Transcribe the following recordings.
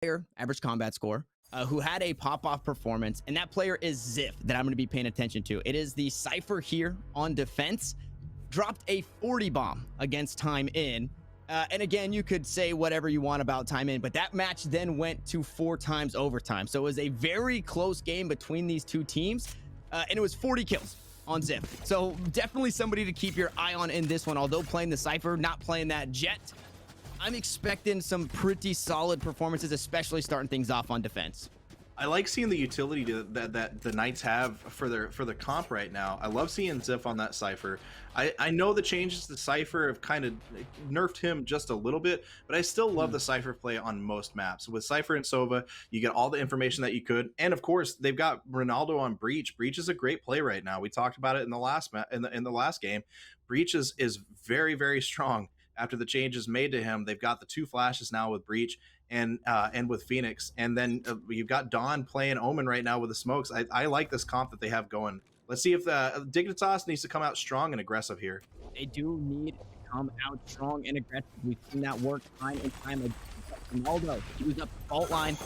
player, average combat score, who had a pop-off performance, and that player is XXiF that I'm going to be paying attention to. It is the Cypher here on defense. Dropped a 40 bomb against Time In. And again, you could say whatever you want about Time In, but that match then went to 4 times overtime. So it was a very close game between these two teams, and it was 40 kills on XXiF. So definitely somebody to keep your eye on in this one. Although playing the Cypher, not playing that Jet, I'm expecting some pretty solid performances, especially starting things off on defense. I like seeing the utility that the Knights have for their comp right now. I love seeing XXiF on that Cypher. I know the changes to Cypher have kind of nerfed him just a little bit, but I still love the Cypher play on most maps. With Cypher and Sova, you get all the information that you could, and of course they've got Ronaldo on Breach. Breach is a great play right now. We talked about it in the last in the last game. Breach is very, very strong. After the changes made to him, they've got the 2 flashes now with Breach and with Phoenix, and then you've got Dawn playing Omen right now with the smokes. I like this comp that they have going. Let's see if Dignitas needs to come out strong and aggressive here. They do need to come out strong and aggressive. We've seen that work time and time again. Ronaldo, he was up the fault line,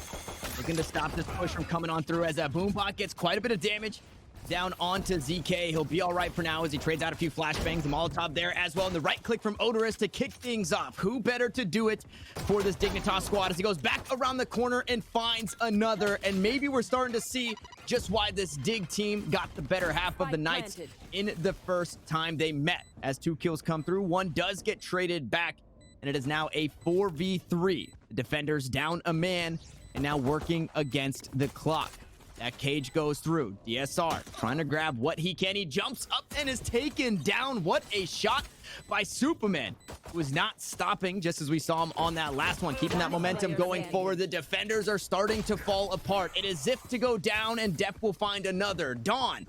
looking to stop this push from coming on through as that Boombot gets quite a bit of damage. Down onto ZK. He'll be all right for now as he trades out a few flashbangs. The Molotov there as well. And the right click from Orderus to kick things off. Who better to do it for this Dignitas squad as he goes back around the corner and finds another. And maybe we're starting to see just why this Dig team got the better half of the Knights in the first time they met. As 2 kills come through, 1 does get traded back. And it is now a 4v3. The defenders down a man and now working against the clock. That cage goes through. DSR trying to grab what he can. He jumps up and is taken down. What a shot by supamen. Was not stopping, just as we saw him on that last one. Keeping that momentum going forward. The defenders are starting to fall apart. It is XXiF to go down, and dephh will find another. Dawn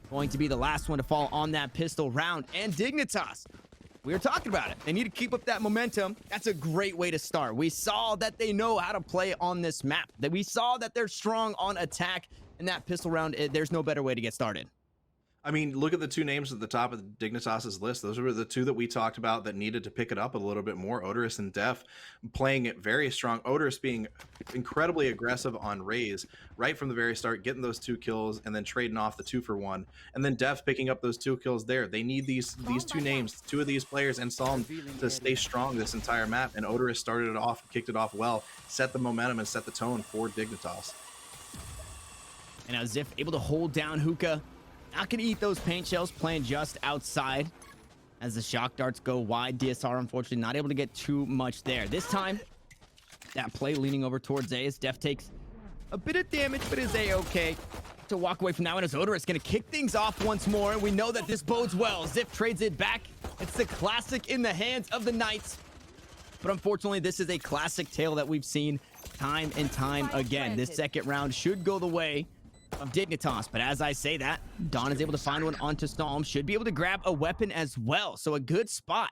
going to be the last one to fall on that pistol round. And Dignitas, we were talking about it. They need to keep up that momentum. That's a great way to start. We saw that they know how to play on this map. That we saw that they're strong on attack. And that pistol round, there's no better way to get started. I mean, look at the 2 names at the top of Dignitas's list. Those were the 2 that we talked about that needed to pick it up a little bit more. Odorus and dephh playing it very strong. Odorus being incredibly aggressive on Raze right from the very start, getting those 2 kills and then trading off the 2-for-1. And then dephh picking up those 2 kills there. They need these 2 names, 2 of these players and Psalm to stay strong this entire map. And Odorus started it off, kicked it off well, set the momentum and set the tone for Dignitas. And now XXiF able to hold down Hookah. Not going to eat those paint shells, playing just outside as the shock darts go wide. DSR, unfortunately, not able to get too much there. This time, that play leaning over towards A as dephh takes a bit of damage, but is A-okay to walk away from that one as Orderus going to kick things off once more. And we know that this bodes well. XXiF trades it back. It's the classic in the hands of the Knights. But unfortunately, this is a classic tale that we've seen time and time again. This second round should go the way of Dignitas, but as I say that, Dawn is able to find one onto Storm, should be able to grab a weapon as well. So a good spot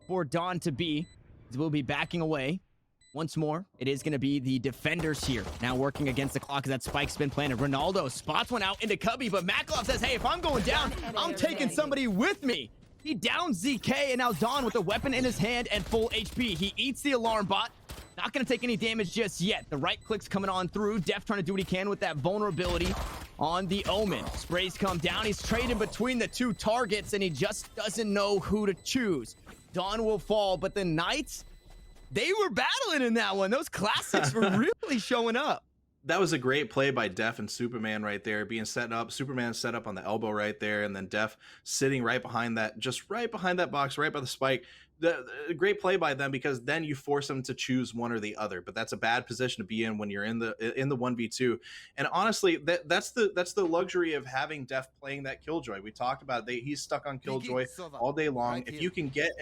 for Dawn to be. We'll be backing away once more. It is going to be the defenders here now working against the clock as that spike's been planted. Ronaldo spots one out into Cubby, but MAKKA says, hey, if I'm going down, I'm taking somebody with me. He downs ZK, and now Dawn with the weapon in his hand and full HP. He eats the alarm bot. Not going to take any damage just yet. The right click's coming on through. dephh trying to do what he can with that vulnerability on the Omen. Sprays come down. He's trading between the 2 targets, and he just doesn't know who to choose. Dawn will fall, but the Knights, they were battling in that one. Those classics were really showing up. That was a great play by dephh and supamen right there, being set up. Superman set up on the elbow right there, and then dephh sitting right behind that, just right behind that box, right by the spike. The great play by them, because then you force them to choose one or the other. But that's a bad position to be in when you're in the 1v2. And honestly, that's the luxury of having dephh playing that Killjoy. We talked about he's stuck on Killjoy all day long. If you can get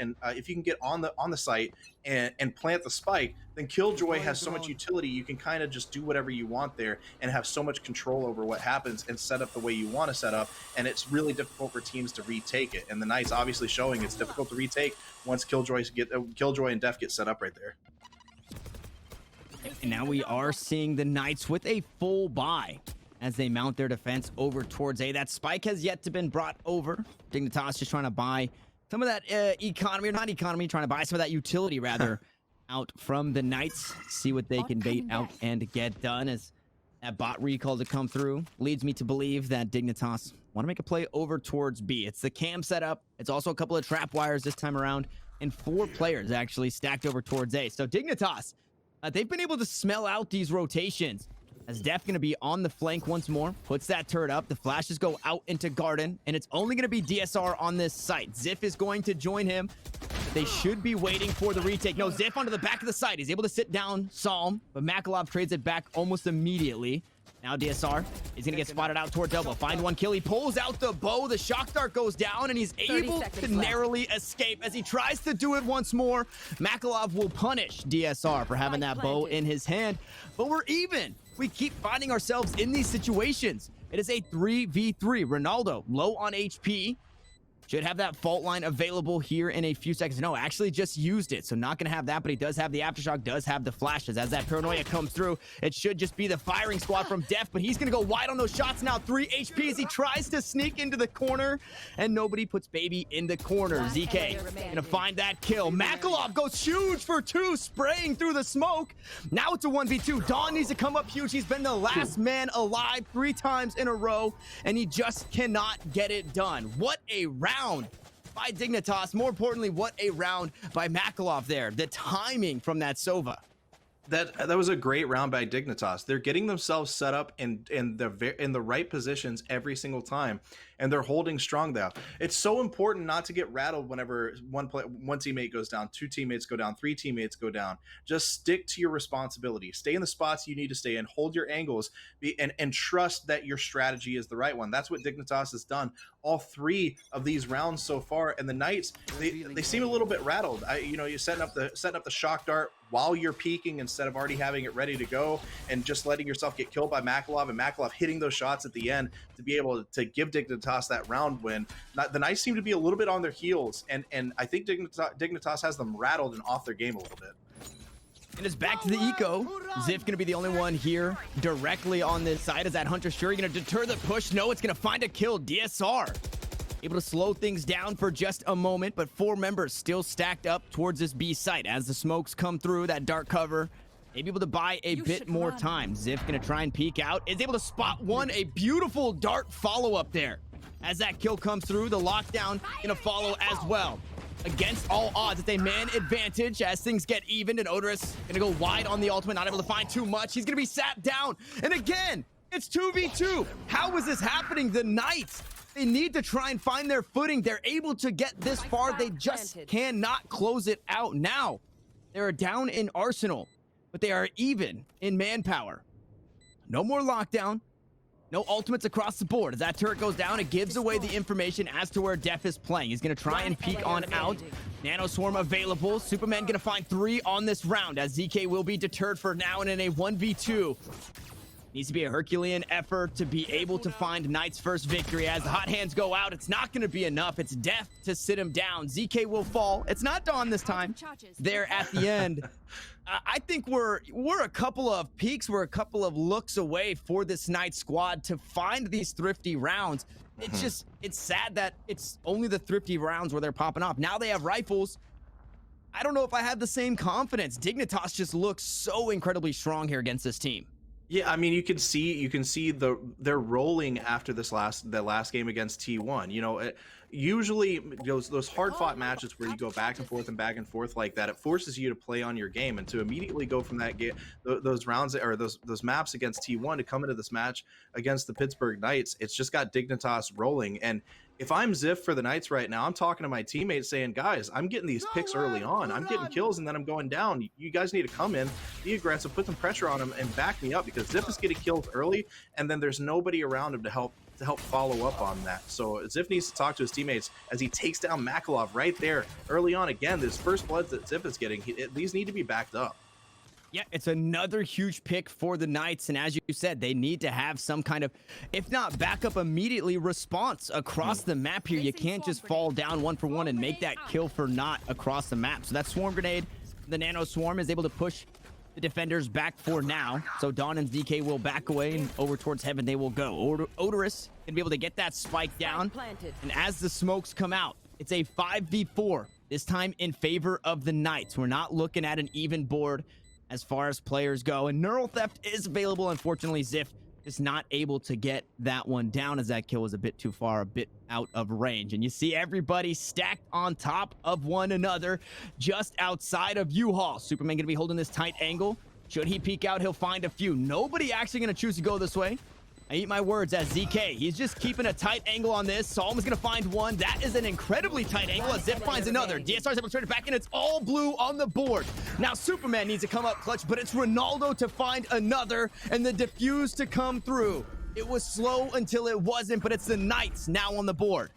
on the site and plant the spike, then Killjoy has so much utility. You can kind of just do whatever you want there and have so much control over what happens and set up the way you want to set up. And it's really difficult for teams to retake it. And the Knights obviously showing it's difficult to retake once Killjoy and dephh get set up right there. And now we are seeing the Knights with a full buy as they mount their defense over towards A. That spike has yet to been brought over. Dignitas just trying to buy some of that economy, or not economy, trying to buy some of that utility rather out from the Knights. See what they can bait out and get done as that bot recall to come through leads me to believe that Dignitas want to make a play over towards B. It's the cam setup. It's also a couple of trap wires this time around, and 4 players actually stacked over towards A. So Dignitas, they've been able to smell out these rotations. As dephh going to be on the flank once more, puts that turret up. The flashes go out into garden, and it's only going to be DSR on this site. XXiF is going to join him. They should be waiting for the retake. No, XXiF onto the back of the site. He's able to sit down Psalm, but MAKKA trades it back almost immediately. Now DSR is going to get spotted out towards elbow. Find one kill. He pulls out the bow. The shock dart goes down, and he's able to narrowly escape. As he tries to do it once more, MAKKA will punish DSR for having that bow in his hand. But we're even. We keep finding ourselves in these situations. It is a 3v3. Ronaldo low on HP. Should have that fault line available here in a few seconds. No, actually just used it, so not going to have that, but he does have the aftershock, does have the flashes. As that paranoia comes through, it should just be the firing squad from dephh, but he's going to go wide on those shots now. 3 HP as he tries to sneak into the corner, and nobody puts baby in the corner. ZK going to find that kill. MAKKA goes huge for 2, spraying through the smoke. Now it's a 1v2. Dawn needs to come up huge. He's been the last man alive 3 times in a row, and he just cannot get it done. What a round by Dignitas. More importantly, what a round by MAKKA there. The timing from that Sova. That was a great round by Dignitas. They're getting themselves set up in the right positions every single time, and they're holding strong there. It's so important not to get rattled whenever one teammate goes down, 2 teammates go down, 3 teammates go down. Just stick to your responsibility. Stay in the spots you need to stay in, hold your angles, and trust that your strategy is the right one. That's what Dignitas has done all 3 of these rounds so far. And the Knights, they seem a little bit rattled. You're setting up the shock dart while you're peeking instead of already having it ready to go, and just letting yourself get killed by MAKKA, and MAKKA hitting those shots at the end to be able to give Dignitas that round win. The Knights seem to be a little bit on their heels, and I think Dignitas has them rattled and off their game a little bit. And it's back to the eco. XXiF gonna be the only one here directly on this side. Is that Hunter Shuri gonna deter the push? No, it's gonna find a kill. DSR able to slow things down for just a moment, but 4 members still stacked up towards this B site. As the smokes come through that dark cover, maybe able to buy a bit more time. XXiF gonna try and peek out. Is able to spot one. A beautiful dart follow-up there. As that kill comes through, the lockdown gonna follow as well. Against all odds, it's a man advantage as things get even, and Orderus gonna go wide on the ultimate, not able to find too much. He's gonna be sat down, and again, it's 2v2. How is this happening? The Knights, they need to try and find their footing. They're able to get this far. They just cannot close it out now. They're down in Arsenal, but they are even in manpower. No more lockdown. No ultimates across the board. As that turret goes down, it gives away the information as to where dephh is playing. He's going to try and peek on out. Nano Swarm available. Supamen going to find 3 on this round, as ZK will be deterred for now, and in a 1v2. Needs to be a Herculean effort to be able to find Knight's first victory. As the hot hands go out, it's not going to be enough. It's dephh to sit him down. ZK will fall. It's not Dawn this time. There at the end. I think we're a couple of peaks. We're a couple of looks away for this Knight squad to find these thrifty rounds. It's sad that it's only the thrifty rounds where they're popping off. Now they have rifles. I don't know if I have the same confidence. Dignitas just looks so incredibly strong here against this team. Yeah, I mean, you can see they're rolling after the last game against T1. Usually those hard fought matches where you go back and forth like that, it forces you to play on your game, and to immediately go from that game, those rounds or those maps against T1 to come into this match against the Pittsburgh Knights, it's just got Dignitas rolling. And if I'm XXiF for the Knights right now, I'm talking to my teammates saying, guys, I'm getting these picks early on. I'm getting kills and then I'm going down. You guys need to come in, be aggressive, put some pressure on him, and back me up, because XXiF is getting kills early, and then there's nobody around him to help follow up on that. So XXiF needs to talk to his teammates as he takes down MAKKA right there early on. Again, this first bloods that XXiF is getting, these need to be backed up. Yeah, it's another huge pick for the Knights, and as you said, they need to have some kind of, if not backup immediately, response across the map here. You can't just fall down 1 for 1 and make that kill for naught across the map. So that swarm grenade, the Nano Swarm, is able to push the defenders back for now. So Dawn and ZK will back away, and over towards heaven they will go. Orderus can be able to get that spike down, and as the smokes come out, it's a 5v4. this time in favor of the Knights. We're not looking at an even board as far as players go, and Neural Theft is available. Unfortunately, XXiF is not able to get that one down, as that kill was a bit too far, a bit out of range. And you see everybody stacked on top of one another just outside of U-Haul. Supamen gonna be holding this tight angle. Should he peek out, he'll find a few. Nobody actually gonna choose to go this way. I eat my words as ZK. He's just keeping a tight angle on this. Psalm is going to find one. That is an incredibly tight angle as XXiF finds another. DSR is able to turn it back, and it's all blue on the board. Now Superman needs to come up clutch, but it's Ronaldo to find another, and the defuse to come through. It was slow until it wasn't, but it's the Knights now on the board.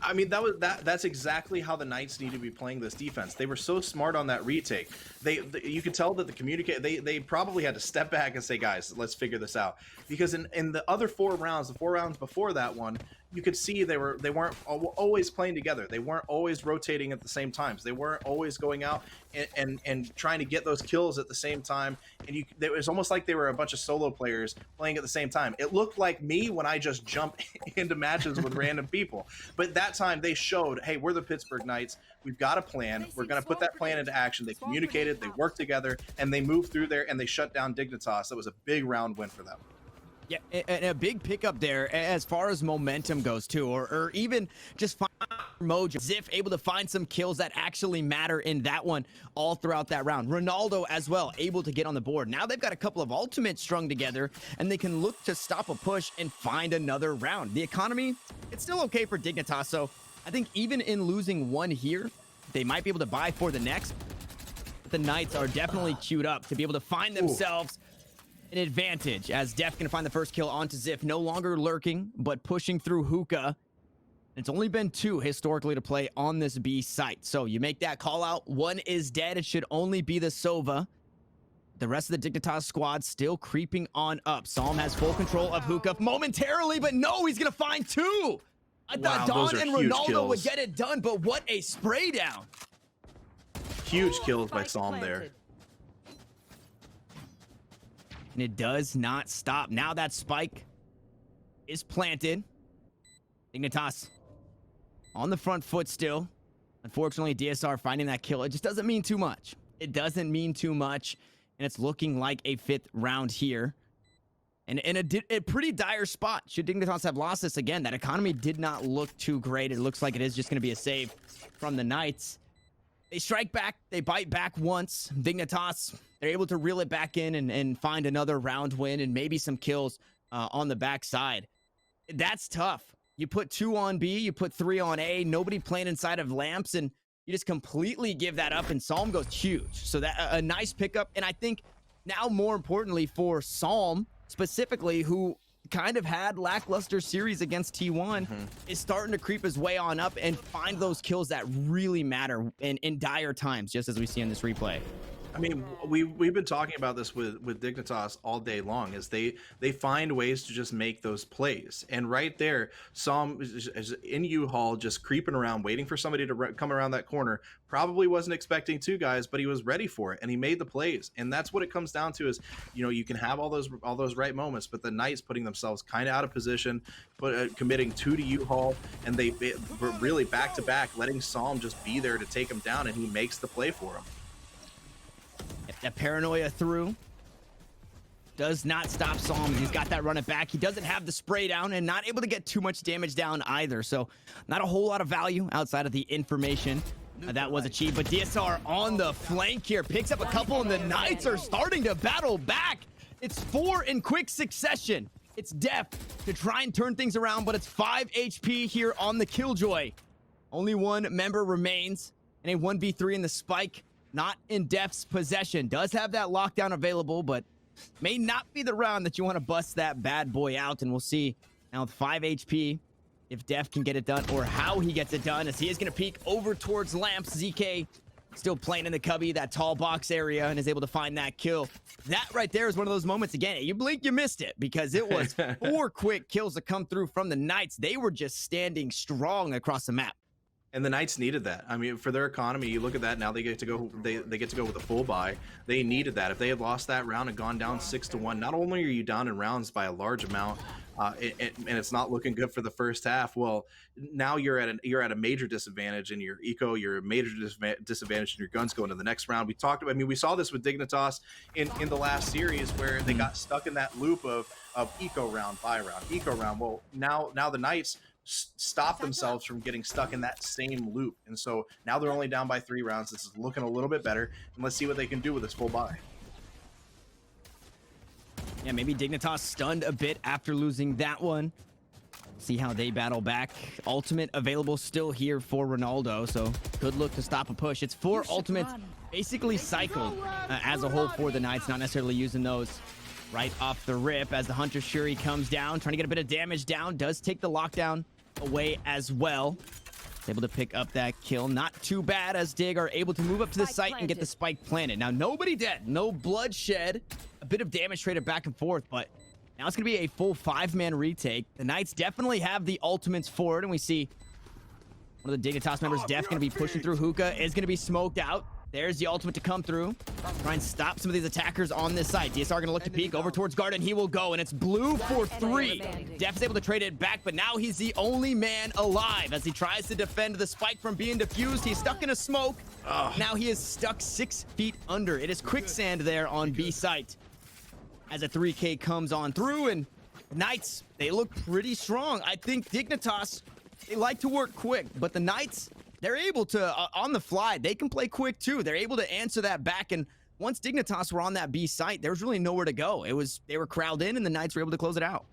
I mean, that's exactly how the Knights need to be playing this defense. They were so smart on that retake. You could tell that they probably had to step back and say, guys, let's figure this out. Because in the other 4 rounds, the 4 rounds before that one, you could see they weren't always playing together. They weren't always rotating at the same times. They weren't always going out and trying to get those kills at the same time. And it was almost like they were a bunch of solo players playing at the same time. It looked like me when I just jump into matches with random people. But that time they showed, hey, we're the Pittsburgh Knights. We've got a plan. We're going to put that plan into action. They communicated, they worked together, and they moved through there, and they shut down Dignitas. That was a big round win for them. Yeah, and a big pickup there as far as momentum goes too, or even just mojo. XXiF able to find some kills that actually matter in that one all throughout that round. Ronaldo as well able to get on the board. Now they've got a couple of ultimates strung together, and they can look to stop a push and find another round. The economy, it's still okay for Dignitas, so I think even in losing one here, they might be able to buy for the next. But the Knights are definitely queued up to be able to find themselves an advantage, as dephh can find the first kill onto XXiF, no longer lurking, but pushing through hookah. It's only been 2 historically to play on this B site. So you make that call out. 1 is dead. It should only be the Sova. The rest of the Dignitas squad still creeping on up. Psalm has full control of hookah momentarily, but no, he's going to find 2. I thought Don and Ronaldo would get it done, but what a spray down. Huge kills by Psalm there. And it does not stop. Now that spike is planted. Dignitas on the front foot still. Unfortunately, DSR finding that kill. It just doesn't mean too much. It doesn't mean too much. And it's looking like a 5th round here. And in a pretty dire spot. Should Dignitas have lost this again, that economy did not look too great. It looks like it is just going to be a save from the Knights. They strike back. They bite back once. Dignitas, they're able to reel it back in and find another round win and maybe some kills on the backside. That's tough. You put 2 on B, you put 3 on A, nobody playing inside of lamps, and you just completely give that up, and Psalm goes huge. So that a nice pickup, and I think now more importantly for Psalm specifically, who kind of had lackluster series against T1, is starting to creep his way on up and find those kills that really matter in dire times, just as we see in this replay. I mean, we've been talking about this with Dignitas all day long, is they find ways to just make those plays. And right there, Psalm is in U-Haul just creeping around, waiting for somebody to come around that corner. Probably wasn't expecting 2 guys, but he was ready for it, and he made the plays. And that's what it comes down to is, you know, you can have all those right moments, but the Knights putting themselves kind of out of position, committing 2 to U-Haul, and they were really back to back, letting Psalm just be there to take him down, and he makes the play for him. That paranoia through does not stop Psalm. He's got that run it back. He doesn't have the spray down and not able to get too much damage down either. So not a whole lot of value outside of the information that was achieved. But DSR on the flank here picks up a couple, and the Knights are starting to battle back. It's 4 in quick succession. It's dephh to try and turn things around, but it's 5 HP here on the Killjoy. Only 1 member remains, and a 1v3 in the spike. Not in deph's possession. Does have that lockdown available, but may not be the round that you want to bust that bad boy out. And we'll see now with 5 HP if dephh can get it done, or how he gets it done, as he is going to peek over towards lamps. ZK still playing in the cubby, that tall box area, and is able to find that kill. That right there is one of those moments, again, you blink, you missed it, because it was 4 quick kills to come through from the Knights. They were just standing strong across the map. And the Knights needed that. I mean, for their economy, you look at that, now they get to go they get to go with a full buy. They needed that. If they had lost that round and gone down 6-1, not only are you down in rounds by a large amount, and it's not looking good for the first half. Well, now you're at a major disadvantage in your eco. You're a major disadvantage in your guns going to the next round. We talked about. I mean, we saw this with Dignitas in the last series where they got stuck in that loop of eco round, buy round, eco round. Well, now the Knights stop themselves from getting stuck in that same loop, and so now they're only down by 3 rounds. This is looking a little bit better, and let's see what they can do with this full buy. Yeah, maybe Dignitas stunned a bit after losing that one. See how they battle back. Ultimate available still here for Ronaldo, so good look to stop a push. It's 4 ultimates basically cycled as a whole for the Knights, not necessarily using those right off the rip as the Hunter Shuri comes down, trying to get a bit of damage down, does take the lockdown away as well. Able to pick up that kill. Not too bad as Dig are able to move up to the site and get the spike planted. Now, nobody dead, no bloodshed. A bit of damage traded back and forth, but now it's going to be a full 5-man retake. The Knights definitely have the ultimates for it, and we see one of the Dignitas members, dephh, going to be pushing through. Hookah is going to be smoked out. There's the ultimate to come through. Try and stop some of these attackers on this side. DSR going to look to peek over towards Garden. He will go, and it's blue for 3. dephh is able to trade it back, but now he's the only man alive as he tries to defend the spike from being defused. He's stuck in a smoke. Now he is stuck 6 feet under. It is quicksand there on B site as a 3K comes on through, and Knights, they look pretty strong. I think Dignitas, they like to work quick, but the Knights, they're able to, on the fly, they can play quick too. They're able to answer that back, and once Dignitas were on that B site, there was really nowhere to go. They were crowded in, and the Knights were able to close it out.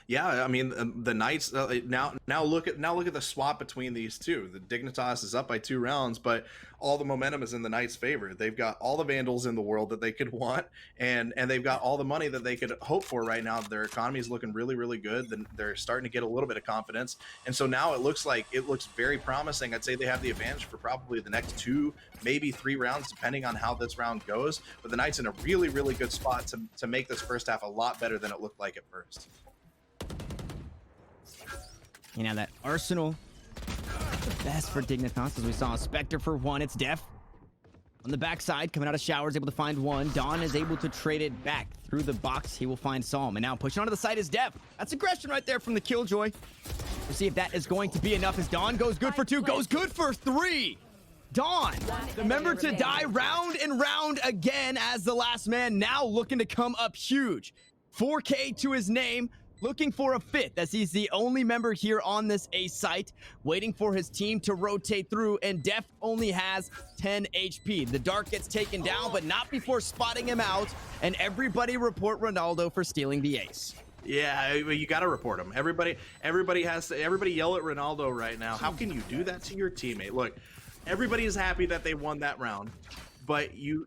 Yeah, I mean the Knights now look at the swap between these two. The Dignitas is up by 2 rounds, but all the momentum is in the Knights' favor. They've got all the Vandals in the world that they could want, and they've got all the money that they could hope for right now. Their economy is looking really, really good. Then they're starting to get a little bit of confidence, and so now it looks very promising. I'd say they have the advantage for probably the next 2, maybe 3 rounds, depending on how this round goes. But the Knights in a really, really good spot to make this first half a lot better than it looked like at first. You know, that Arsenal, the best for Dignitas, as we saw a Spectre for 1. It's dephh on the backside, coming out of showers, able to find 1. Dawn is able to trade it back through the box. He will find Psalm, and now pushing onto the side is dephh. That's aggression right there from the Killjoy. We'll see if that is going to be enough as Dawn goes good for 2, goes good for 3. Dawn, the member to die round and round again as the last man, now looking to come up huge. 4K to his name. Looking for a 5th as he's the only member here on this A site, waiting for his team to rotate through, and dephh only has 10 HP. The Dark gets taken down, but not before spotting him out, and everybody report Ronaldo for stealing the ace. Yeah, you got to report him. Everybody yell at Ronaldo right now. How can you do that to your teammate? Look, everybody is happy that they won that round. But you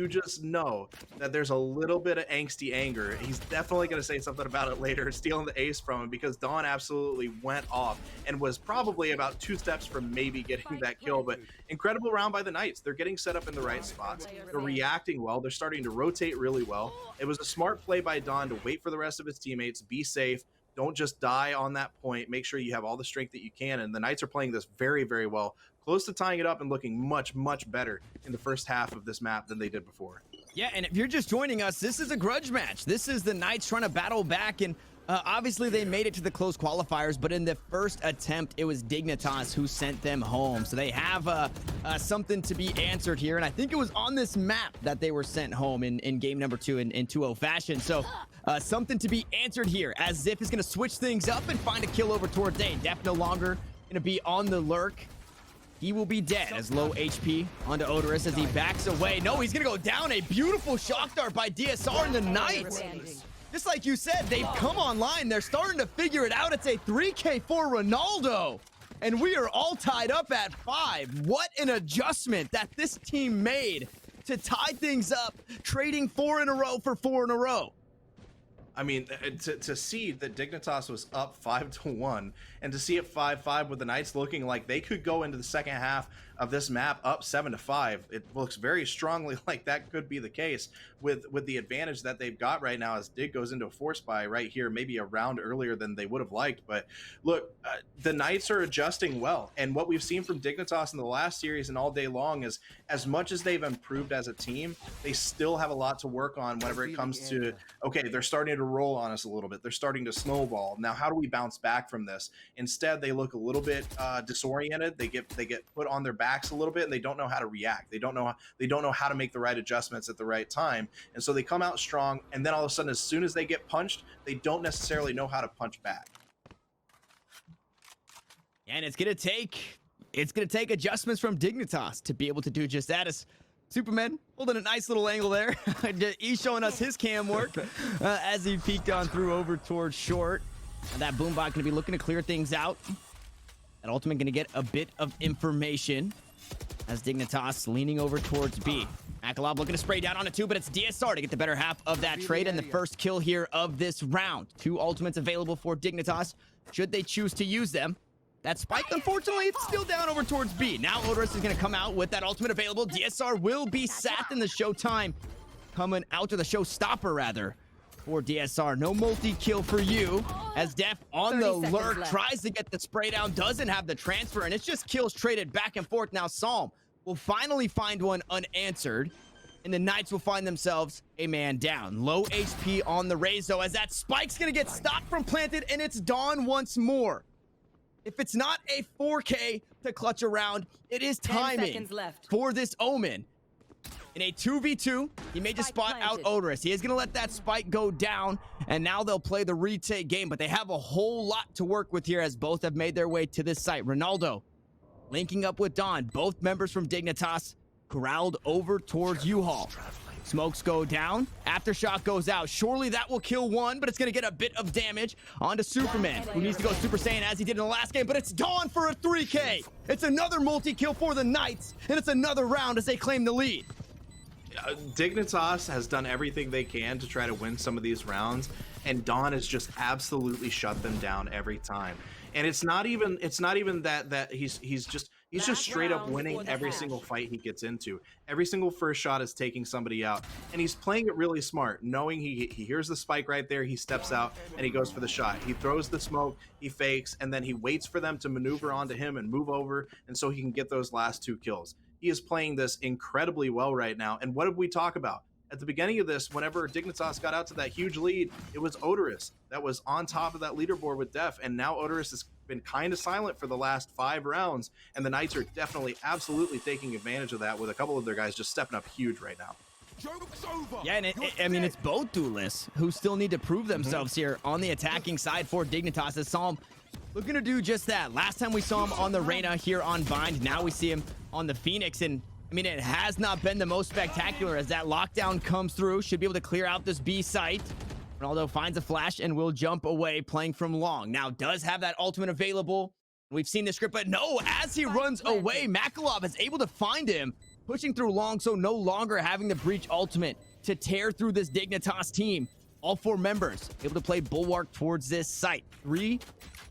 just know that there's a little bit of angsty anger. He's definitely going to say something about it later, stealing the ace from him, because Dawn absolutely went off and was probably about 2 steps from maybe getting that kill. But incredible round by the Knights. They're getting set up in the right spots. They're reacting well. They're starting to rotate really well. It was a smart play by Dawn to wait for the rest of his teammates, be safe. Don't just die on that point. Make sure you have all the strength that you can. And the Knights are playing this very, very well. Close to tying it up and looking much, much better in the first half of this map than they did before. Yeah, and if you're just joining us, this is a grudge match. This is the Knights trying to battle back, and obviously they made it to the close qualifiers, but in the first attempt, it was Dignitas who sent them home. So they have something to be answered here, and I think it was on this map that they were sent home in game number 2 in 2-0 fashion. So something to be answered here, as XXiF is going to switch things up and find a kill over towards A. dephh no longer going to be on the lurk. He will be dead as low HP onto Orderus as he backs away. No, he's going to go down. A beautiful shock dart by DSR and the Knights. Just like you said, they've come online. They're starting to figure it out. It's a 3K for Ronaldo. And we are all tied up at 5. What an adjustment that this team made to tie things up, trading 4 in a row for 4 in a row. I mean, to see that Dignitas was up 5-1, and to see it 5-5 with the Knights looking like they could go into the second half of this map up 7-5. It looks very strongly like that could be the case with the advantage that they've got right now as Dig goes into a force buy right here, maybe a round earlier than they would have liked. But look, the Knights are adjusting well, and what we've seen from Dignitas in the last series and all day long is, as much as they've improved as a team, they still have a lot to work on whenever it comes to, okay, they're starting to roll on us a little bit, they're starting to snowball. Now how do we bounce back from this? Instead, they look a little bit disoriented. They get put on their backs a little bit, and they don't know how to react. They don't know how to make the right adjustments at the right time, and so they come out strong, and then all of a sudden, as soon as they get punched, they don't necessarily know how to punch back. And it's gonna take adjustments from Dignitas to be able to do just that. As Supamen holding a nice little angle there. He's showing us his cam work as he peeked on through over towards short. And that Boombot gonna be looking to clear things out. That ultimate gonna get a bit of information as Dignitas leaning over towards B. MAKKA looking to spray down on a 2, but it's DSR to get the better half of that trade and the first kill here of this round. 2 ultimates available for Dignitas should they choose to use them. That spike, unfortunately, it's still down over towards B. Now Orderus is going to come out with that ultimate available. DSR will be sat in the showtime. Coming out to the showstopper, rather, for DSR. No multi-kill for you, as dephh on the lurk tries to get the spray down, doesn't have the transfer, and it's just kills traded back and forth. Now Psalm will finally find one unanswered, and the Knights will find themselves a man down. Low HP on the Raze, though, as that spike's going to get stopped from planted, and it's Dawn once more. If it's not a 4K to clutch around, it is timing for this Omen. In a 2v2, he may just spot out Orderus. He is going to let that spike go down, and now they'll play the retake game, but they have a whole lot to work with here as both have made their way to this site. Ronaldo linking up with Dawn, both members from Dignitas, corralled over towards U-Haul. Smokes go down. Aftershock goes out. Surely that will kill one, but it's going to get a bit of damage onto Superman, who needs to go Super Saiyan as he did in the last game, but it's Dawn for a 3K. It's another multi-kill for the Knights, and it's another round as they claim the lead. Dignitas has done everything they can to try to win some of these rounds, and Dawn has just absolutely shut them down every time. And it's not even that he's just straight up winning every single fight he gets into. Every single first shot is taking somebody out, and he's playing it really smart, knowing he hears the spike right there, he steps out and he goes for the shot. He throws the smoke, he fakes, and then he waits for them to maneuver onto him and move over, and so he can get those last 2 kills. He is playing this incredibly well right now. And what did we talk about? At the beginning of this, whenever Dignitas got out to that huge lead, it was Orderus that was on top of that leaderboard with dephh, and now Orderus has been kind of silent for the last 5 rounds, and the Knights are definitely, absolutely taking advantage of that with a couple of their guys just stepping up huge right now. Yeah, and I mean, it's both duelists who still need to prove themselves here on the attacking side for Dignitas. As Psalm looking to do just that. Last time we saw him on the Reyna here on Bind, now we see him on the Phoenix, and I mean, it has not been the most spectacular as that lockdown comes through. Should be able to clear out this B site. Ronaldo finds a flash and will jump away, playing from long. Now does have that ultimate available. We've seen the script, but no, as he runs away, MAKKA is able to find him, pushing through long, so no longer having the breach ultimate to tear through this Dignitas team. All 4 members able to play bulwark towards this site. 3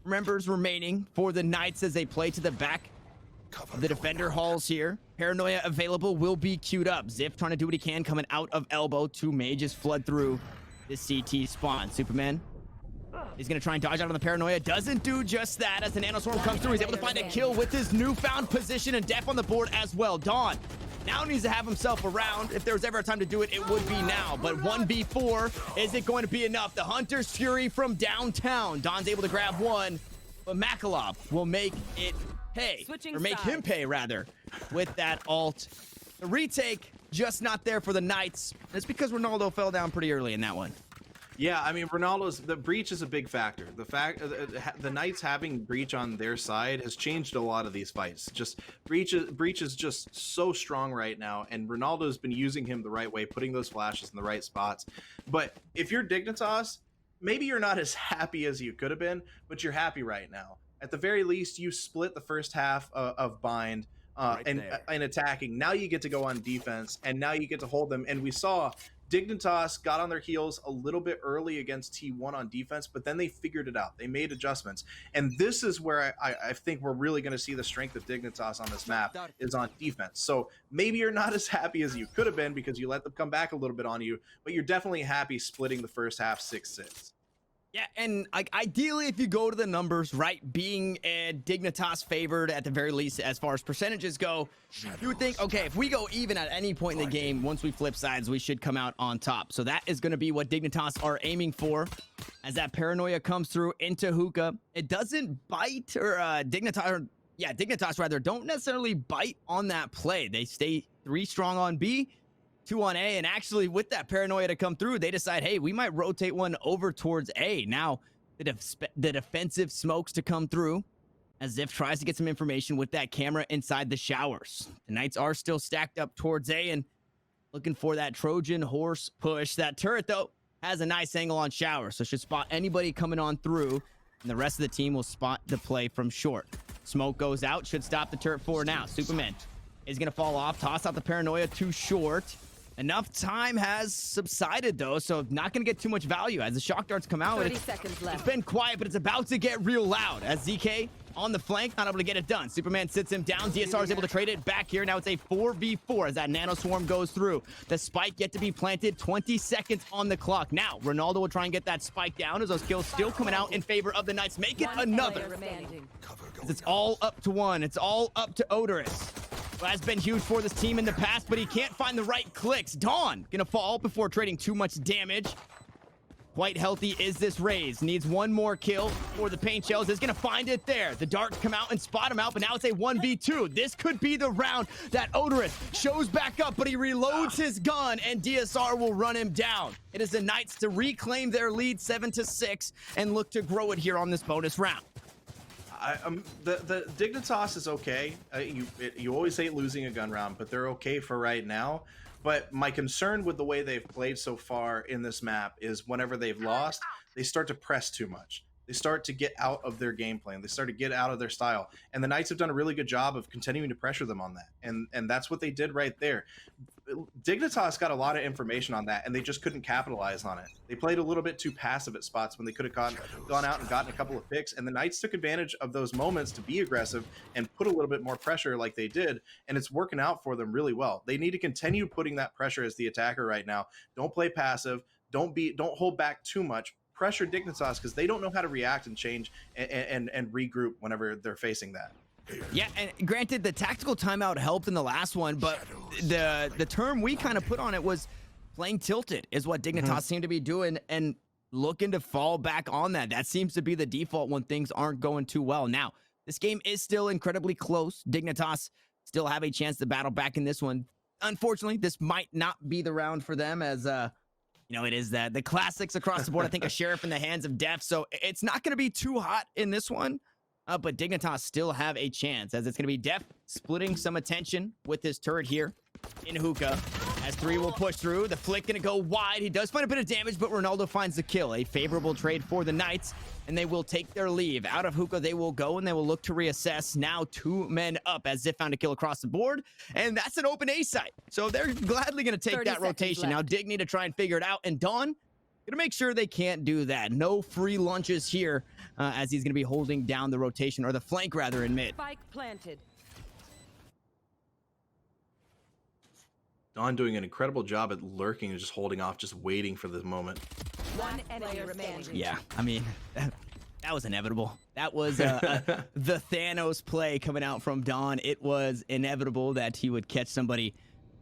members remaining for the Knights as they play to the back of the defender halls here. Paranoia available, will be queued up. XXiF trying to do what he can, coming out of elbow. 2 mages flood through this CT spawn. Superman is going to try and dodge out on the Paranoia. Doesn't do just that as the Nanoswarm comes through. He's able to find a kill with his newfound position, and dephh on the board as well. Dawn now needs to have himself around. If there was ever a time to do it, it would be now. But 1v4, is it going to be enough? The Hunter's Fury from downtown. Dawn's able to grab one, but MAKKA will make it pay, or make him pay rather, with that ult. The retake just not there for the Knights. It's because Ronaldo fell down pretty early in that one. Yeah, I mean, the breach is a big factor. The fact the Knights having breach on their side has changed a lot of these fights. Just breach is just so strong right now, and Ronaldo's been using him the right way, putting those flashes in the right spots. But if you're Dignitas, maybe you're not as happy as you could have been, but you're happy right now. At the very least, you split the first half of Bind and attacking. Now you get to go on defense, and now you get to hold them. And we saw Dignitas got on their heels a little bit early against T1 on defense, but then they figured it out. They made adjustments. And this is where I think we're really going to see the strength of Dignitas on this map is on defense. So maybe you're not as happy as you could have been because you let them come back a little bit on you, but you're definitely happy splitting the first half 6-6. Yeah, and like ideally, if you go to the numbers, right, being Dignitas favored at the very least as far as percentages go, you would think, okay, if we go even at any point in the game, once we flip sides, we should come out on top. So that is going to be what Dignitas are aiming for as that paranoia comes through into Hookah. It doesn't bite, or Dignitas rather, don't necessarily bite on that play. They stay 3 strong on B, 2 on A, and actually with that paranoia to come through, they decide, hey, we might rotate one over towards A. Now, the defensive smokes to come through as XXiF tries to get some information with that camera inside the showers. The Knights are still stacked up towards A and looking for that Trojan horse push. That turret, though, has a nice angle on shower, so should spot anybody coming on through, and the rest of the team will spot the play from short. Smoke goes out, should stop the turret for now. Supamen is going to fall off, toss out the paranoia too short. Enough time has subsided, though, so not going to get too much value as the shock darts come out. 30 seconds left. It's been quiet, but it's about to get real loud as ZK on the flank, not able to get it done. Superman sits him down. DSR is able to trade it back here. Now it's a 4v4 as that nano swarm goes through. The spike yet to be planted. 20 seconds on the clock. Now, Ronaldo will try and get that spike down as those kills still coming out in favor of the Knights. Make it another. It's all up to one. It's all up to Orderus. Well, has been huge for this team in the past, but he can't find the right clicks. Dawn gonna fall before trading too much damage. Quite healthy is this Raze. Needs one more kill for the paint shells. Is gonna find it there. The darts come out and spot him out, but now it's a 1v2. This could be the round that Orderus shows back up, but he reloads his gun and DSR will run him down. It is the Knights to reclaim their lead 7-6 and look to grow it here on this bonus round. The Dignitas is okay. You always hate losing a gun round, but they're okay for right now. But my concern with the way they've played so far in this map is whenever they've lost, they start to press too much. They start to get out of their game plan. They start to get out of their style. And the Knights have done a really good job of continuing to pressure them on that. And that's what they did right there. Dignitas got a lot of information on that, and they just couldn't capitalize on it. They played a little bit too passive at spots when they could have gone out and gotten a couple of picks, and the Knights took advantage of those moments to be aggressive and put a little bit more pressure like they did, and it's working out for them really well. They need to continue putting that pressure as the attacker right now. Don't play passive. Don't hold back too much. Pressure Dignitas because they don't know how to react and change and regroup whenever they're facing that. Yeah, and granted, the tactical timeout helped in the last one, but the term we kind of put on it was playing tilted is what Dignitas seem to be doing and looking to fall back on that. That seems to be the default when things aren't going too well. Now, this game is still incredibly close. Dignitas still have a chance to battle back in this one. Unfortunately, this might not be the round for them as, you know, it is the classics across the board. I think a sheriff in the hands of dephh, so it's not going to be too hot in this one. But Dignitas still have a chance as it's going to be dephh splitting some attention with his turret here in Hookah. As 3 will push through. The flick going to go wide. He does find a bit of damage, but Ronaldo finds the kill. A favorable trade for the Knights, and they will take their leave. Out of Hookah, they will go, and they will look to reassess. Now 2 men up as XXiF found a kill across the board, and that's an open A site. So they're gladly going to take that rotation. Now Dig need to try and figure it out, and Dawn gonna make sure they can't do that. No free lunches here as he's gonna be holding down the rotation, or the flank rather, in mid. Spike planted. Dawn doing an incredible job at lurking and just holding off, just waiting for this moment. One enemy remaining. Yeah, I mean, that was inevitable. That was the Thanos play coming out from Dawn. It was inevitable that he would catch somebody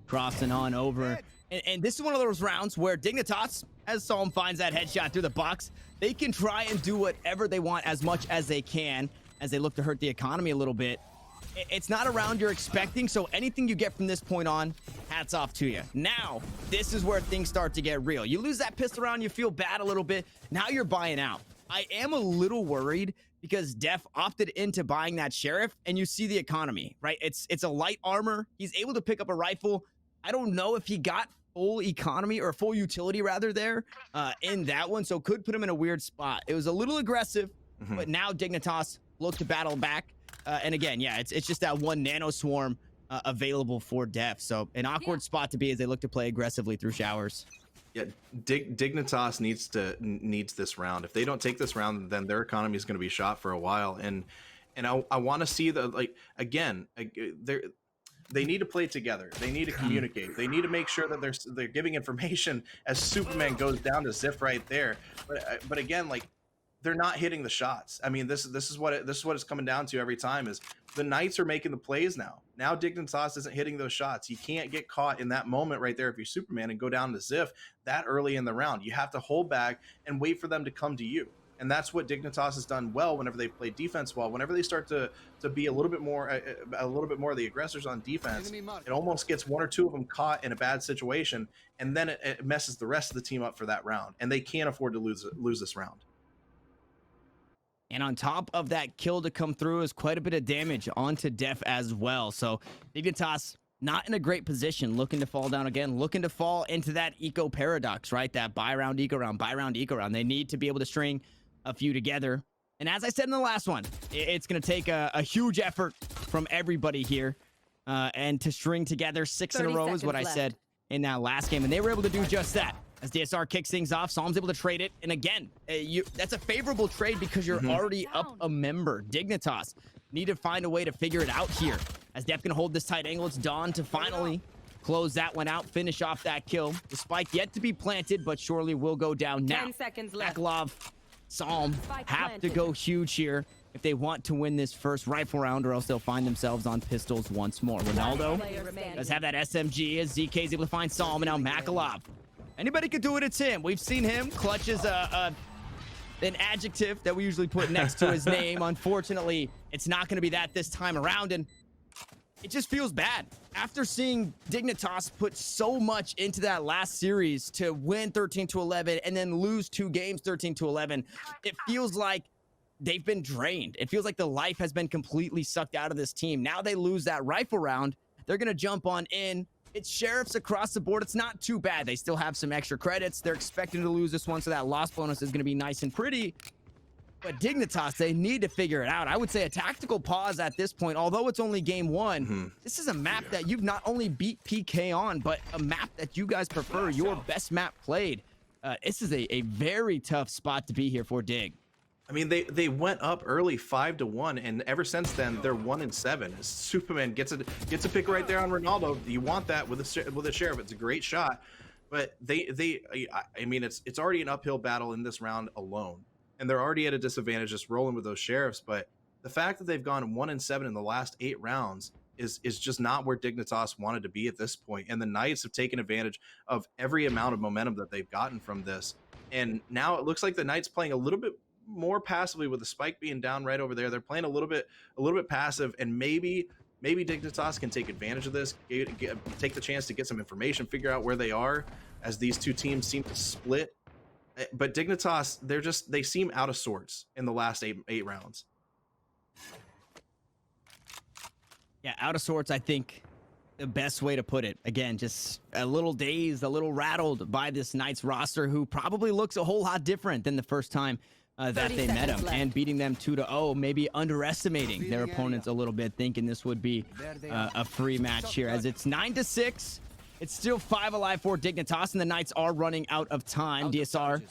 crossing on over. And this is one of those rounds where Dignitas, as Psalm finds that headshot through the box, they can try and do whatever they want as much as they can as they look to hurt the economy a little bit. It's not a round you're expecting, so anything you get from this point on, hats off to you. Now, this is where things start to get real. You lose that pistol round, you feel bad a little bit. Now you're buying out. I am a little worried because dephh opted into buying that sheriff, and you see the economy, right? It's a light armor. He's able to pick up a rifle. I don't know if he got full economy or full utility rather there in that one, so could put him in a weird spot. It was a little aggressive, but now Dignitas look to battle back. And again, yeah, it's just that one nano swarm available for dephh. So an awkward spot to be as they look to play aggressively through showers. Yeah, Dignitas needs this round. If they don't take this round, then their economy is going to be shot for a while. And I want to see the, like, again, they need to play together. They need to communicate. They need to make sure that they're giving information as Superman goes down to XXiF right there. But again, like, they're not hitting the shots. I mean, this is what it's coming down to every time is the Knights are making the plays now. Now Dignitas isn't hitting those shots. You can't get caught in that moment right there if you're Superman and go down to XXiF that early in the round. You have to hold back and wait for them to come to you. And that's what Dignitas has done well whenever they play defense well. Whenever they start to be a little bit more of the aggressors on defense, it almost gets one or two of them caught in a bad situation, and then it messes the rest of the team up for that round. And they can't afford to lose this round. And on top of that kill to come through is quite a bit of damage onto dephh as well. So Dignitas not in a great position, looking to fall down again, looking to fall into that eco paradox, right? That buy round, eco round, buy round, eco round. They need to be able to string a few together. And as I said in the last one, it's going to take a huge effort from everybody here. And to string together 6 in a row is what I said in that last game. And they were able to do just that. As DSR kicks things off, Psalm's able to trade it. And again, that's a favorable trade because you're already up a member. Dignitas need to find a way to figure it out here. As dephh can hold this tight angle, it's Dawn to finally close that one out, finish off that kill. The spike yet to be planted, but surely will go down now. 10 seconds left. MAKKA, Psalm have to go huge here if they want to win this first rifle round, or else they'll find themselves on pistols once more. Ronaldo does have that SMG as ZK is able to find Psalm, and now MAKKA. Anybody could do it, it's him. We've seen him. Clutch is an adjective that we usually put next to his name. Unfortunately, it's not going to be that this time around, and it just feels bad. After seeing Dignitas put so much into that last series to win 13-11 and then lose 2 games 13-11, it feels like they've been drained. It feels like the life has been completely sucked out of this team. Now they lose that rifle round. They're going to jump on in. It's sheriffs across the board. It's not too bad. They still have some extra credits. They're expecting to lose this one, so that loss bonus is going to be nice and pretty. But Dignitas, they need to figure it out. I would say a tactical pause at this point. Although it's only game 1, this is a map that you've not only beat PK on, but a map that you guys prefer, your best map played. This is a very tough spot to be here for Dig. I mean, they went up early 5-1, and ever since then they're 1-7. Superman gets a pick right there on Ronaldo. You want that with a sheriff. It's a great shot, but I mean, it's already an uphill battle in this round alone, and they're already at a disadvantage just rolling with those sheriffs. But the fact that they've gone 1-7 in the last 8 rounds is just not where Dignitas wanted to be at this point. And the Knights have taken advantage of every amount of momentum that they've gotten from this, and now it looks like the Knights playing a little bit more passively with the spike being down right over there. They're playing a little bit passive, and maybe Dignitas can take advantage of this, take the chance to get some information, figure out where they are as these two teams seem to split. But Dignitas, they seem out of sorts in the last eight rounds. Yeah, out of sorts, I think the best way to put it. Again, just a little dazed, a little rattled by this Knights roster, who probably looks a whole lot different than the first time that they met him, and beating them 2-0, maybe underestimating their opponents a little bit, thinking this would be a free match here. As it's 9-6, it's still 5 alive for Dignitas, and the Knights are running out of time. DSR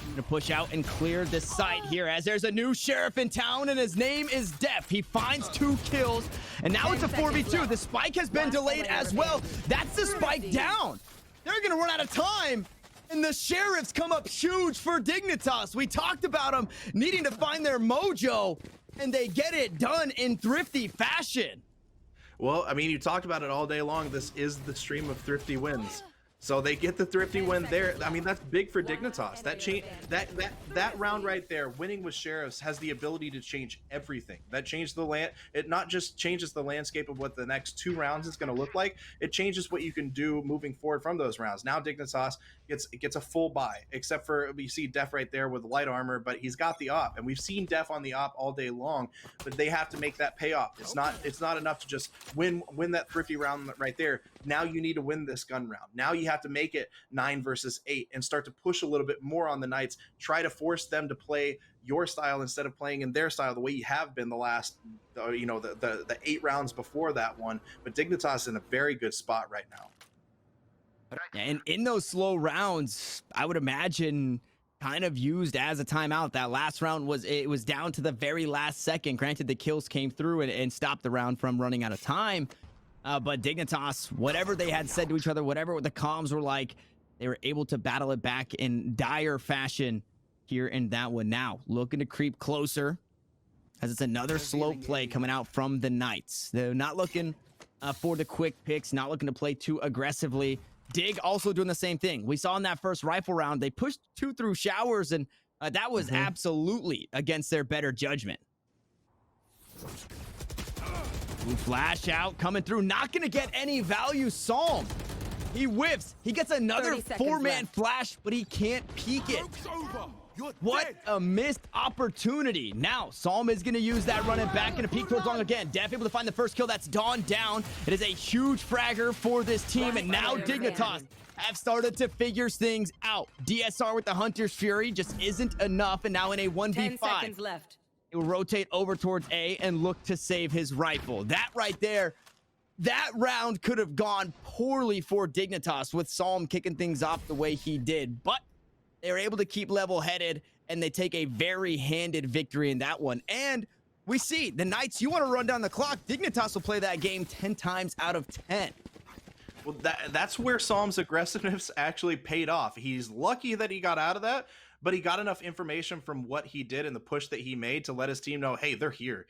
gonna push out and clear the site here, as there's a new sheriff in town, and his name is dephh. He finds 2 kills, and now it's a 4v2. The spike has been delayed as well. That's the spike down. They're gonna run out of time. And the sheriffs come up huge for Dignitas. We talked about them needing to find their mojo, and they get it done in thrifty fashion. Well, I mean, you talked about it all day long. This is the stream of thrifty wins. So they get the thrifty win there. I mean, that's big for Dignitas. That round right there, winning with sheriffs, has the ability to change everything. That changed the land. It not just changes the landscape of what the next 2 rounds is going to look like. It changes what you can do moving forward from those rounds. Now Dignitas gets a full buy, except for you see dephh right there with light armor, but he's got the op, and we've seen dephh on the op all day long. But they have to make that pay off. It's not enough to just win that thrifty round right there. Now you need to win this gun round. Now you have have to make it 9 versus 8 and start to push a little bit more on the Knights, try to force them to play your style instead of playing in their style the way you have been the last the 8 rounds before that one. But Dignitas is in a very good spot right now. And in those slow rounds, I would imagine kind of used as a timeout. That last round was down to the very last second. Granted, the kills came through and stopped the round from running out of time. But Dignitas, whatever they had said to each other, whatever the comms were like, they were able to battle it back in dire fashion here in that one. Now, looking to creep closer as it's another slow play coming out from the Knights. They're not looking for the quick picks, not looking to play too aggressively. Dig also doing the same thing. We saw in that first rifle round, they pushed 2 through showers, and that was absolutely against their better judgment. Ooh, flash out, coming through, not going to get any value. Psalm, he whiffs. He gets another 4-man flash, but he can't peek it. What a missed opportunity. Now, Psalm is going to use that running back and a peek towards long again. Def able to find the first kill. That's Dawn down. It is a huge fragger for this team, and now Dignitas have started to figure things out. DSR with the Hunter's Fury just isn't enough, and now in a 1v5. 10 seconds left. It will rotate over towards A and look to save his rifle. That right there, that round could have gone poorly for Dignitas with Psalm kicking things off the way he did, but they were able to keep level-headed, and they take a very handed victory in that one. And we see the Knights, you want to run down the clock, Dignitas will play that game 10 times out of 10. Well, that's where Psalm's aggressiveness actually paid off. He's lucky that he got out of that, but he got enough information from what he did and the push that he made to let his team know, hey, they're here.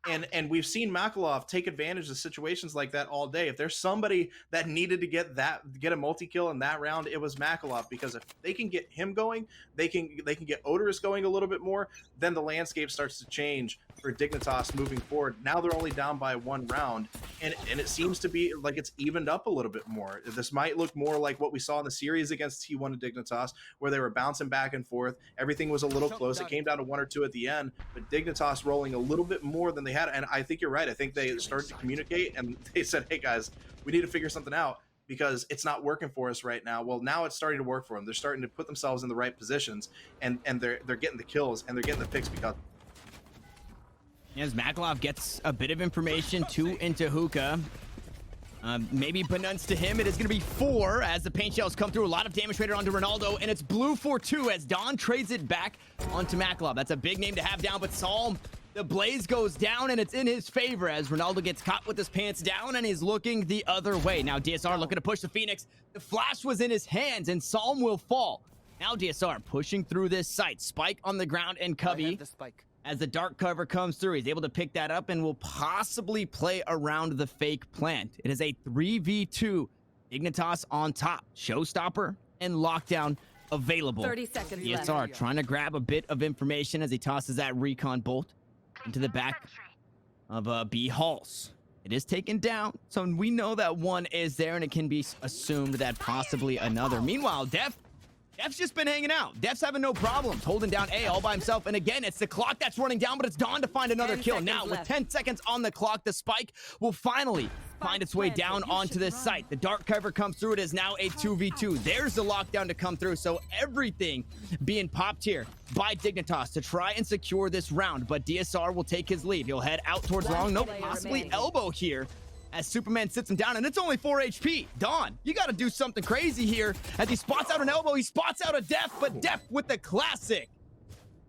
And we've seen MAKKA take advantage of situations like that all day. If there's somebody that needed to get a multi-kill in that round, it was MAKKA, because if they can get him going, they can get Orderus going a little bit more, then the landscape starts to change for Dignitas moving forward. Now they're only down by 1 round, and it seems to be like it's evened up a little bit more. This might look more like what we saw in the series against T1 and Dignitas, where they were bouncing back and forth. Everything was a little close. It came down to 1 or 2 at the end, but Dignitas rolling a little bit more than they had. And I think you're right. I think they started to communicate, and they said, hey guys, we need to figure something out because it's not working for us right now. Well, now it's starting to work for them. They're starting to put themselves in the right positions, and they're getting the kills and they're getting the picks because as MAKKA gets a bit of information into hookah. Maybe Benunce to him. It is going to be 4 as the paint shells come through. A lot of damage rated onto Ronaldo, and it's blue for 2 as Don trades it back onto MAKKA. That's a big name to have down, but Psalm, the blaze goes down, and it's in his favor as Ronaldo gets caught with his pants down, and he's looking the other way. Now DSR looking to push the Phoenix. The flash was in his hands, and Psalm will fall. Now DSR pushing through this site. Spike on the ground, and Cubby, as the dark cover comes through, he's able to pick that up and will possibly play around the fake plant. It is a 3v2. Dignitas on top. Showstopper and Lockdown available. 30 seconds left. DSR trying to grab a bit of information as he tosses that recon bolt into the back of B Halls. It is taken down, so we know that 1 is there, and it can be assumed that possibly another. Meanwhile, Def's just been hanging out. Def's having no problems holding down A all by himself. And again, it's the clock that's running down, but it's Dawn to find another kill. Now, with 10 seconds on the clock, the spike will finally find its way down onto this site. The dark cover comes through. It is now a 2v2. There's the lockdown to come through. So everything being popped here by Dignitas to try and secure this round. But DSR will take his leave. He'll head out towards long. Nope, possibly elbow here, as Superman sits him down, and it's only 4 HP. Dawn, you got to do something crazy here. As he spots out an elbow, he spots out a Def, but Def with the classic.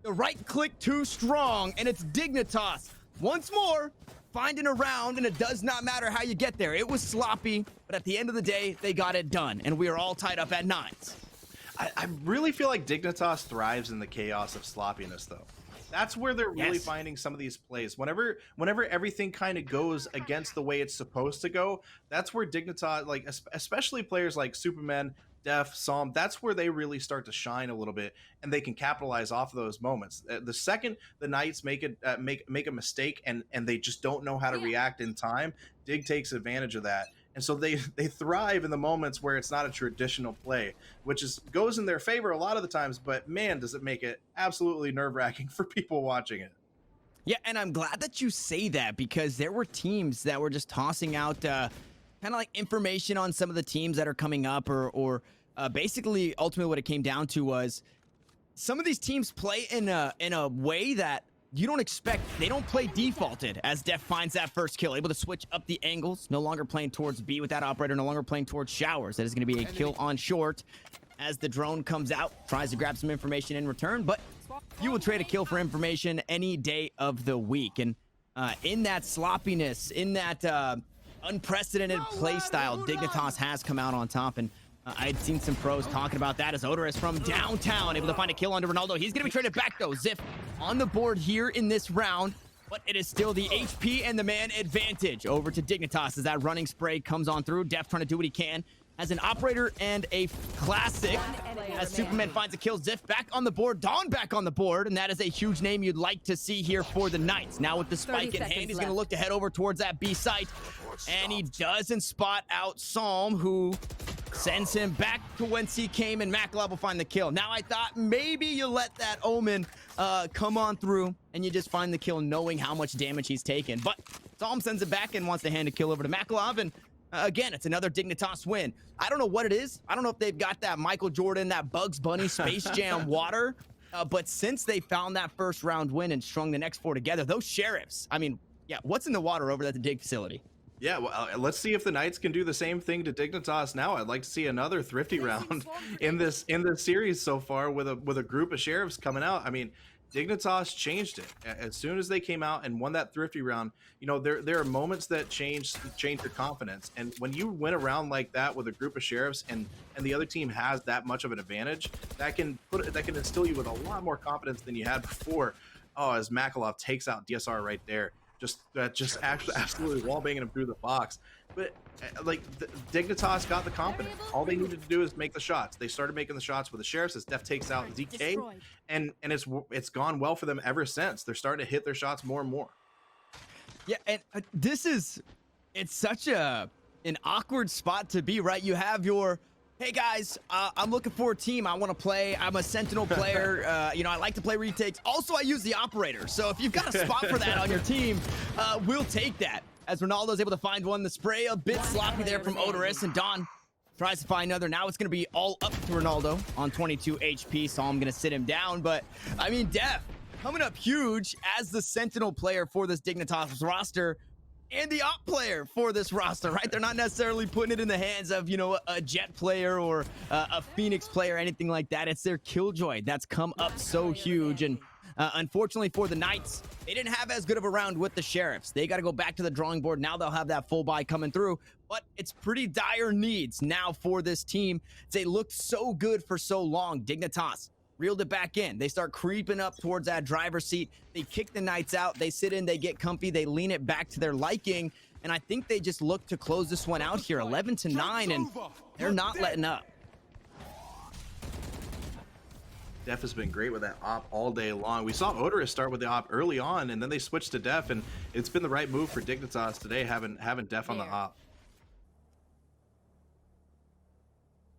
The right click too strong, and it's Dignitas once more finding a round, and it does not matter how you get there. It was sloppy, but at the end of the day, they got it done, and we are all tied up at 9s. I really feel like Dignitas thrives in the chaos of sloppiness, though. That's where they're really finding some of these plays. Whenever everything kind of goes against the way it's supposed to go, that's where Dignitas, like especially players like Superman, Def, Psalm, that's where they really start to shine a little bit, and they can capitalize off of those moments. The second the Knights make a mistake and they just don't know how to react in time, Dig takes advantage of that. And so they thrive in the moments where it's not a traditional play, which goes in their favor a lot of the times, but man, does it make it absolutely nerve-wracking for people watching it. Yeah, and I'm glad that you say that, because there were teams that were just tossing out kind of like information on some of the teams that are coming up, or basically ultimately what it came down to was some of these teams play in a way that you don't expect. They don't play defaulted, as dephh finds that first kill, able to switch up the angles, no longer playing towards B with that operator, no longer playing towards showers. That is going to be a kill on short as the drone comes out, tries to grab some information in return, but you will trade a kill for information any day of the week. And in that sloppiness, in that unprecedented play style, Dignitas has come out on top. And I had seen some pros talking about that as Orderus from downtown able to find a kill onto Ronaldo. He's going to be traded back though. XXiF on the board here in this round, but it is still the HP and the man advantage over to Dignitas as that running spray comes on through. dephh trying to do what he can as an operator and a classic as supamen finds a kill. XXiF back on the board, Dawn back on the board, and that is a huge name you'd like to see here for the Knights. Now with the spike in hand, he's going to look to head over towards that B site, and he doesn't spot out Psalm, who sends him back to whence he came, and MAKKA will find the kill. Now I thought maybe you let that Omen come on through and you just find the kill knowing how much damage he's taken, but Psalm sends it back and wants to hand a kill over to MAKKA, and again, it's another Dignitas win. I don't know what it is. I don't know if they've got that Michael Jordan, that Bugs Bunny Space Jam water, but since they found that first round win and strung the next four together, those sheriffs, I mean, yeah, what's in the water over at the Dig facility? Yeah, well, let's see if the Knights can do the same thing to Dignitas now. I'd like to see another thrifty round in this series so far with a group of sheriffs coming out. I mean, Dignitas changed it as soon as they came out and won that thrifty round. You know, there are moments that change your confidence, and when you win a round like that with a group of sheriffs and the other team has that much of an advantage, that can instill you with a lot more confidence than you had before. Oh, as MAKKA takes out DSR right there. Just actually absolutely wall banging him through the box. But like Dignitas got the confidence. All they needed to do is make the shots. They started making the shots with the sheriffs as dephh takes out ZK, and it's gone well for them ever since. They're starting to hit their shots more and more. Yeah, and it's such an awkward spot to be, right? You have your, hey guys, I'm looking for a team I want to play. I'm a Sentinel player. You know, I like to play retakes. Also, I use the operator. So if you've got a spot for that on your team, we'll take that. As Ronaldo's able to find one. The spray a bit sloppy there from Orderus, and Dawn tries to find another. Now it's going to be all up to Ronaldo on 22 HP, so I'm going to sit him down. But, I mean, dephh coming up huge as the Sentinel player for this Dignitas roster, and the op player for this roster, right? They're not necessarily putting it in the hands of, you know, a Jet player or a Phoenix player, anything like that. It's their Killjoy that's come up so huge. And unfortunately for the Knights, they didn't have as good of a round with the sheriffs. They got to go back to the drawing board. Now they'll have that full buy coming through, but it's pretty dire needs now for this team. They looked so good for so long. Dignitas reeled it back in. They start creeping up towards that driver's seat. They kick the Knights out. They sit in, they get comfy, they lean it back to their liking, and I think they just look to close this one out here, 11-9, and they're not letting up. dephh has been great with that op all day long. We saw Orderus start with the op early on, and then they switched to dephh, and it's been the right move for Dignitas today, having dephh on the op.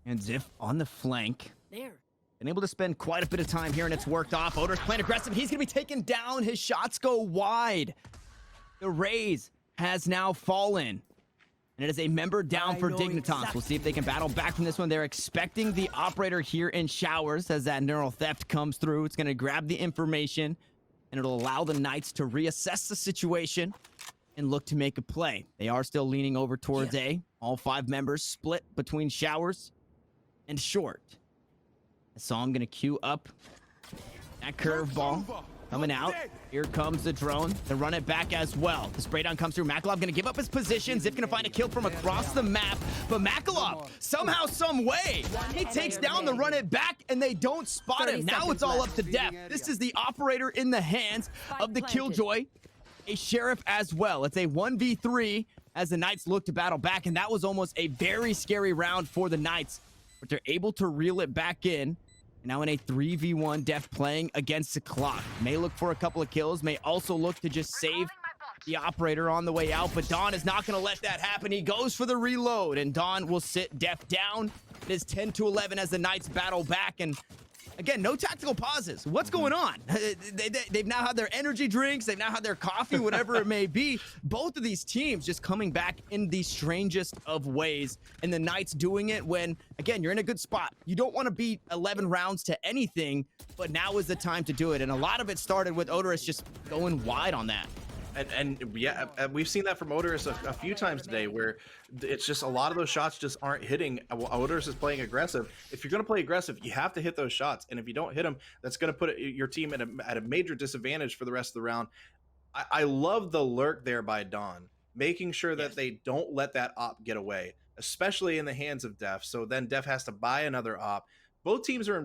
And XXiF on the flank. There. Been able to spend quite a bit of time here, and it's worked off. Orderus playing aggressive. He's going to be taken down. His shots go wide. The Raze has now fallen. And it is a member down for Dignitas. We'll see if they can battle back from this one. They're expecting the operator here in showers as that neural theft comes through. It's going to grab the information, and it'll allow the Knights to reassess the situation and look to make a play. They are still leaning over towards A. All 5 members split between showers and short. So I'm going to queue up that curveball coming out. Here comes the drone. They run it back as well. The spray down comes through. MAKKA going to give up his position. XXiF going to find a kill from across the map. But MAKKA, somehow, some way, he takes down the run it back, and they don't spot him. Now it's all up to dephh. This is the operator in the hands of the Killjoy. A sheriff as well. It's a 1v3 as the Knights look to battle back, and that was almost a very scary round for the Knights. But they're able to reel it back in. Now in a 3v1, dephh playing against the clock. May look for a couple of kills, may also look to just save the operator on the way out, but Dawn is not going to let that happen. He goes for the reload, and Dawn will sit dephh down. It is 10-11 as the Knights battle back, and Again, no tactical pauses. What's going on? They've now had their energy drinks. They've now had their coffee, whatever it may be. Both of these teams just coming back in the strangest of ways. And the Knights doing it when, again, you're in a good spot. You don't want to beat 11 rounds to anything, but now is the time to do it. And a lot of it started with Orderus just going wide on that. And yeah, we've seen that from Orderus a few times today, where it's just a lot of those shots just aren't hitting. Orderus is playing aggressive. If you're going to play aggressive, you have to hit those shots, and if you don't hit them, that's going to put your team at a major disadvantage for the rest of the round. I love the lurk there by Dawn, making sure that they don't let that op get away, especially in the hands of dephh. So then dephh has to buy another op. Both teams are in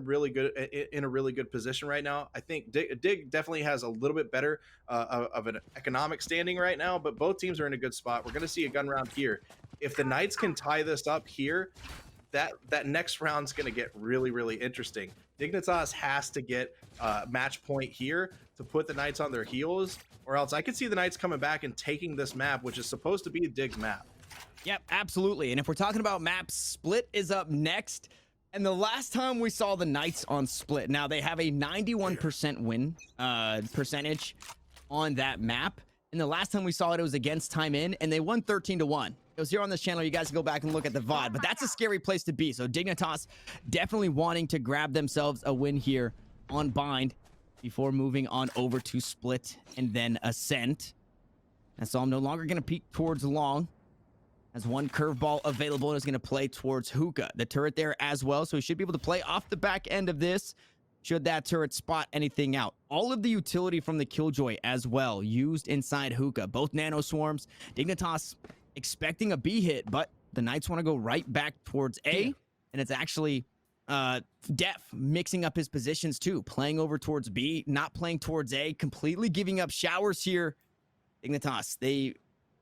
a really good position right now. I think Dig definitely has a little bit better of an economic standing right now, but both teams are in a good spot. We're going to see a gun round here. If the Knights can tie this up here, that next round's going to get really interesting. Dignitas has to get match point here to put the Knights on their heels, or else I could see the Knights coming back and taking this map, which is supposed to be Dig's map. Yep, absolutely. And if we're talking about maps, Split is up next. And the last time we saw the Knights on Split, now they have a 91% win percentage on that map. And the last time we saw it, it was against Time In, and they won 13-1. It was here on this channel. You guys can go back and look at the VOD, but that's a scary place to be. So Dignitas definitely wanting to grab themselves a win here on Bind before moving on over to Split and then Ascent. And so I'm no longer going to peek towards Long. Has one curveball available and is going to play towards Hookah. The turret there as well, so he should be able to play off the back end of this should that turret spot anything out. All of the utility from the Killjoy as well used inside Hookah. Both nano swarms. Dignitas expecting a B hit, but the Knights want to go right back towards A, and it's actually dephh mixing up his positions too, playing over towards B, not playing towards A, completely giving up showers here. Dignitas, they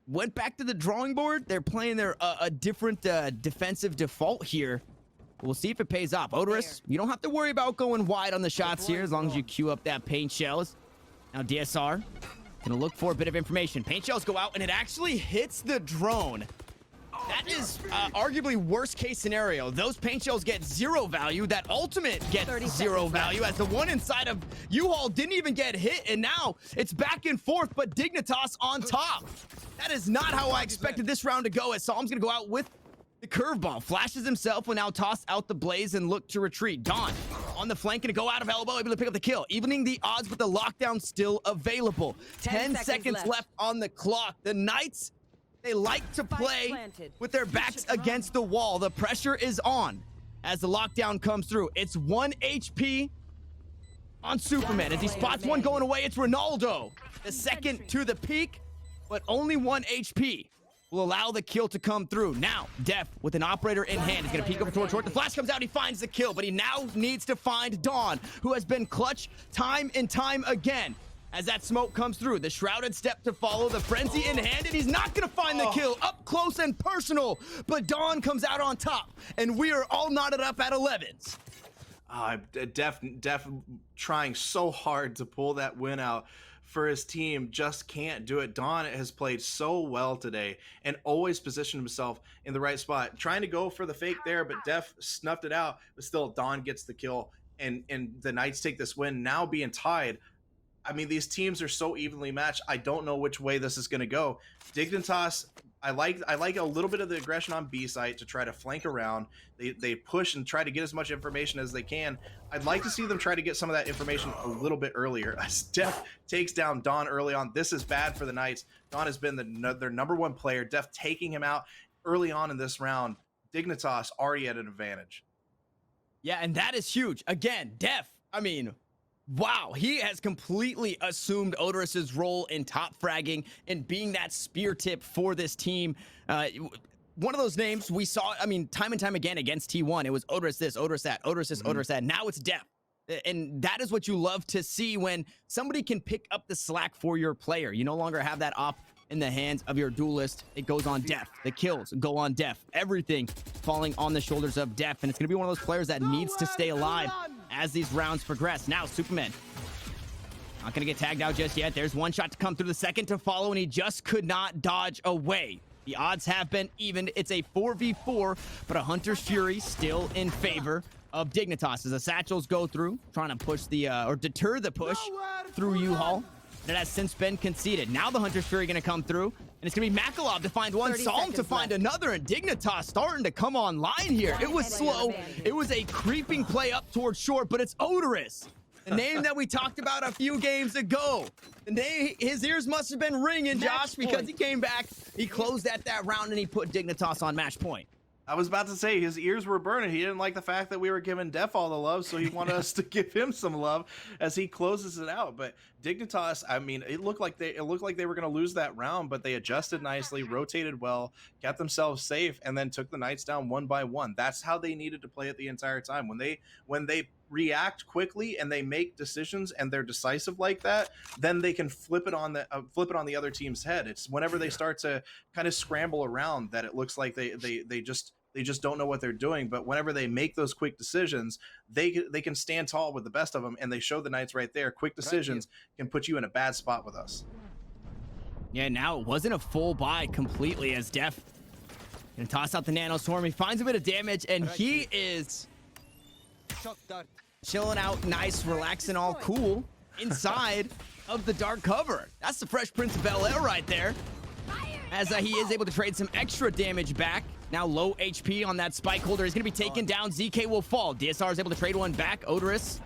went back to the drawing board. They're playing their a different defensive default here. We'll see if it pays off. Orderus, you don't have to worry about going wide on the shots here as long as you queue up that paint shells. Now DSR gonna look for a bit of information. Paint shells go out and it actually hits the drone. That is arguably worst case scenario. Those paint shells get 0 value. That ultimate gets 0 value as the one inside of U-Haul didn't even get hit. And now it's back and forth, but Dignitas on top. That is not how I expected this round to go, as Psalm's going to go out with the curveball. Flashes himself, will now toss out the blaze and look to retreat. Dawn on the flank, going to go out of elbow, able to pick up the kill. Evening the odds with the lockdown still available. 10 seconds left on the clock. The Knights, they like to play with their backs against the wall. The pressure is on as the lockdown comes through. It's 1 HP on Supamen. As he spots one going away, it's Ronaldo. The second to the peak, but only 1 HP will allow the kill to come through. Now, dephh with an operator in hand is going to peek over towards short. The flash comes out, he finds the kill, but he now needs to find Dawn, who has been clutch time and time again. As that smoke comes through, the shrouded step to follow, the frenzy in hand, and he's not gonna find the kill. Up close and personal, but Dawn comes out on top, and we are all knotted up at 11s. Dephh trying so hard to pull that win out for his team, just can't do it. Dawn has played so well today and always positioned himself in the right spot. Trying to go for the fake there, but dephh snuffed it out, but still Dawn gets the kill, and the Knights take this win, now being tied. I mean, these teams are so evenly matched. I don't know which way this is going to go. Dignitas, I like a little bit of the aggression on B site to try to flank around. They push and try to get as much information as they can. I'd like to see them try to get some of that information a little bit earlier. As dephh takes down Dawn early on. This is bad for the Knights. Dawn has been their #1 player. dephh taking him out early on in this round. Dignitas already at an advantage. Yeah, and that is huge. Again, dephh, I mean, wow, he has completely assumed Orderus's role in top fragging and being that spear tip for this team. One of those names we saw, I mean, time and time again against T1. It was Orderus this, Orderus that, Orderus this, Orderus that. Now it's dephh. And that is what you love to see when somebody can pick up the slack for your player. You no longer have that op in the hands of your duelist. It goes on dephh. The kills go on dephh. Everything falling on the shoulders of dephh. And it's going to be one of those players that needs to stay alive as these rounds progress. Now, Supamen not going to get tagged out just yet. There's one shot to come through, the second to follow, and he just could not dodge away. The odds have been even. It's a 4v4, but a Hunter's Fury still in favor of Dignitas as the satchels go through, trying to push the, or deter the push through U-Haul. That has since been conceded. Now the Hunter's Fury going to come through, and it's going to be MAKKA to find one, Psalm to find another, and Dignitas starting to come online here. It was slow. It was a creeping play up towards short, but it's Orderus, the name that we talked about a few games ago. The name, his ears must have been ringing, Josh, because he came back, he closed at that round, and he put Dignitas on match point. I was about to say his ears were burning. He didn't like the fact that we were giving dephh all the love, so he wanted us to give him some love as he closes it out. But Dignitas, I mean, it looked like they were going to lose that round, but they adjusted nicely, rotated well, kept themselves safe, and then took the Knights down one by one. That's how they needed to play it the entire time. When they react quickly and they make decisions and they're decisive like that, then they can flip it on the other team's head. It's whenever they start to kind of scramble around that it looks like they just don't know what they're doing. But whenever they make those quick decisions, they can stand tall with the best of them, and they show the Knights right there. Quick decisions can put you in a bad spot with us. Yeah, now it wasn't a full buy completely as dephh gonna toss out the Nano Swarm. He finds a bit of damage, and he is chilling out nice, relaxing, all cool inside of the dark cover. That's the Fresh Prince of Bel-Air right there, as he is able to trade some extra damage back. Now low HP on that spike holder. He's going to be taken down. ZK will fall. DSR is able to trade one back. Orderus,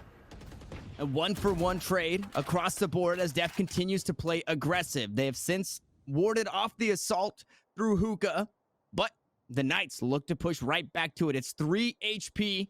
a 1-for-1 trade across the board as dephh continues to play aggressive. They have since warded off the assault through hookah, but the Knights look to push right back to it. It's 3 HP.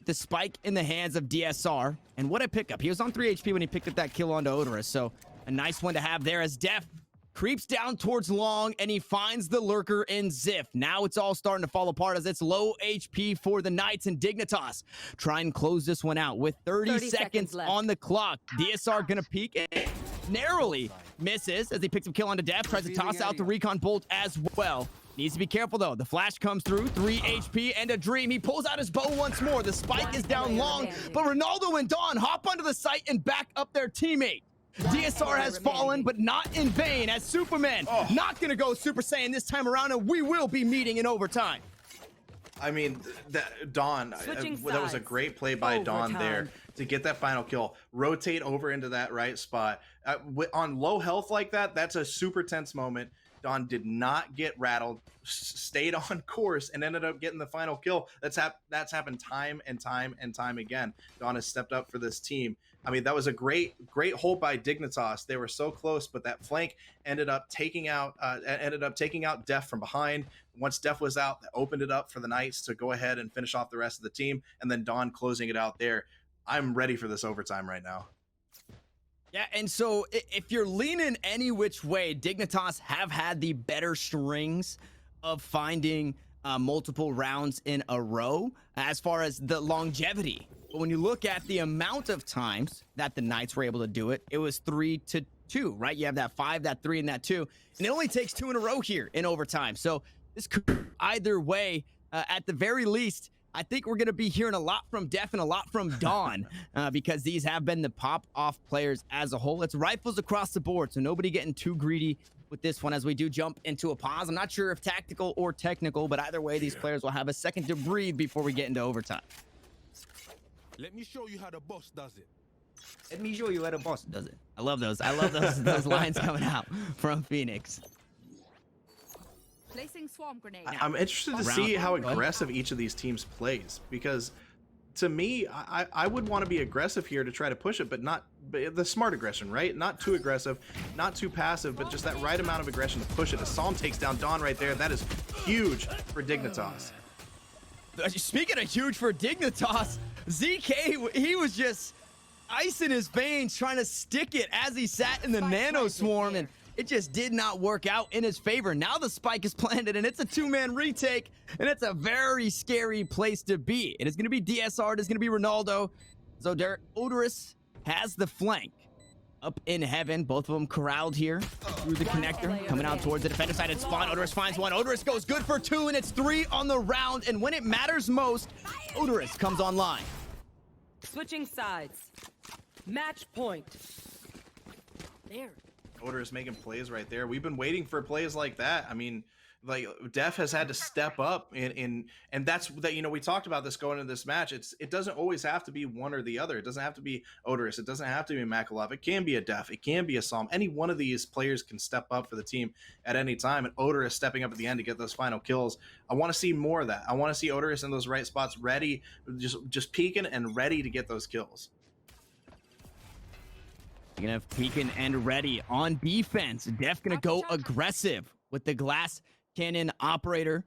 The spike in the hands of DSR. And what a pickup. He was on 3 HP when he picked up that kill onto Orderus. So a nice one to have there as dephh creeps down towards long, and he finds the lurker in XXiF. Now it's all starting to fall apart as it's low HP for the Knights, and Dignitas try and close this one out with 30 seconds on the clock. DSR gonna peek and narrowly misses as he picks up kill onto dephh, tries to toss out the recon bolt as well. Needs to be careful though. The flash comes through, 3 HP and a dream. He pulls out his bow once more. The spike is down long, but Ronaldo and Dawn hop onto the site and back up their teammate. DSR has fallen, but not in vain, as Superman not gonna go Super Saiyan this time around, and we will be meeting in overtime. I mean, Dawn, that was a great play by Dawn there to get that final kill, rotate over into that right spot. On low health like that, that's a super tense moment. Dawn did not get rattled, stayed on course, and ended up getting the final kill. That's happened time and time again. Dawn has stepped up for this team. I mean, that was a great hold by Dignitas. They were so close, but that flank ended up taking out dephh from behind. Once dephh was out, that opened it up for the Knights to go ahead and finish off the rest of the team, and then Dawn closing it out there. I'm ready for this overtime right now. Yeah, and so if you're leaning any which way, Dignitas have had the better strings of finding multiple rounds in a row as far as the longevity. But when you look at the amount of times that the Knights were able to do it, it was 3-2, right? You have that 5, that 3, and that 2. And it only takes 2 in a row here in overtime. So this could either way, at the very least, I think we're going to be hearing a lot from dephh and a lot from Dawn because these have been the pop-off players as a whole. It's rifles across the board, so nobody getting too greedy with this one as we do jump into a pause. I'm not sure if tactical or technical, but either way, these players will have a second to breathe before we get into overtime. Let me show you how the boss does it. Let me show you how the boss does it. I love those. I love those lines coming out from Phoenix. Placing swarm grenade. I'm interested to see how aggressive each of these teams plays, because to me, I would want to be aggressive here to try to push it, but the smart aggression, right? Not too aggressive, not too passive, but just that right amount of aggression to push it. As Psalm takes down Dawn right there, that is huge for Dignitas. Speaking of huge for Dignitas, ZK, he was just ice in his veins trying to stick it as he sat in the Nano Swarm, and it just did not work out in his favor. Now the spike is planted, and it's a 2-man retake, and it's a very scary place to be. It is going to be DSR, it is going to be Ronaldo. So Orderus has the flank up in heaven. Both of them corralled here through the connector, coming out towards the defender side. It's spawn. Orderus finds one. Orderus goes good for 2, and it's 3 on the round. And when it matters most, Orderus comes online. Switching sides. Match point. There. Orderus making plays right there. We've been waiting for plays like that. I mean, like dephh has had to step up and that's that, you know, we talked about this going into this match. It doesn't always have to be one or the other. It doesn't have to be Orderus, it doesn't have to be MAKKA. It can be a dephh, it can be a Psalm. Any one of these players can step up for the team at any time, and Orderus stepping up at the end to get those final kills. I want to see more of that. I want to see Orderus in those right spots, ready, just peeking and ready to get those kills. You're gonna have peeking and ready on defense. dephh gonna go aggressive with the glass cannon operator.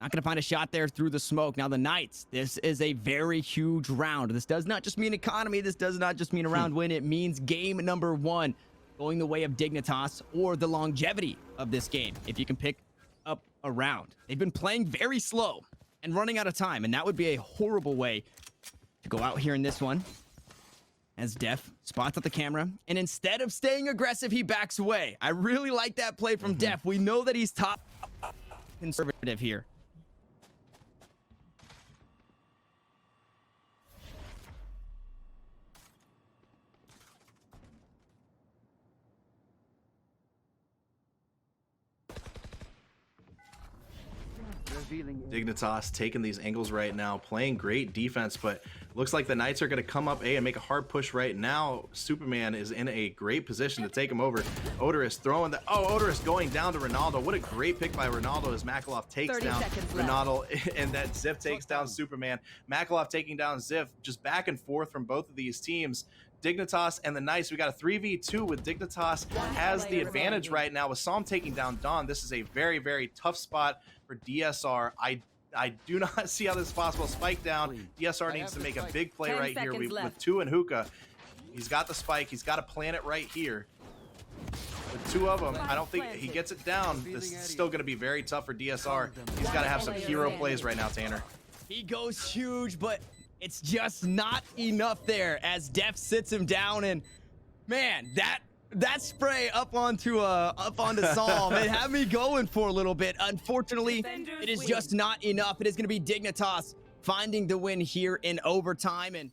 Not gonna find a shot there through the smoke. Now the Knights, this is a very huge round. This does not just mean economy. This does not just mean a round win. It means game number 1 going the way of Dignitas, or the longevity of this game if you can pick up a round. They've been playing very slow and running out of time, and that would be a horrible way to go out here in this one. As dephh spots up the camera, and instead of staying aggressive, he backs away. I really like that play from dephh. We know that he's top conservative here. Dignitas taking these angles right now, playing great defense, but looks like the Knights are going to come up A and make a hard push right now. Supamen is in a great position to take him over. Orderus throwing the... Oh, Orderus going down to Ronaldo. What a great pick by Ronaldo as MAKKA takes down Ronaldo, and that XXiF takes down Supamen. MAKKA taking down XXiF, just back and forth from both of these teams. Dignitas and the Knights, we got a 3v2 with Dignitas has the advantage right now with Psalm taking down Dawn. This is a very, very tough spot for DSR. I do not see how this is possible. Spike down. DSR needs to make a big play right here with 2 and Hookah. He's got the spike. He's got to plant it right here. With 2 of them, I don't think he gets it down. This is still going to be very tough for DSR. He's got to have some hero plays right now, Tanner. He goes huge, but it's just not enough there as dephh sits him down, and man, that spray up onto Psalm, it had me going for a little bit. Unfortunately, it is just not enough. It is going to be Dignitas finding the win here in overtime, and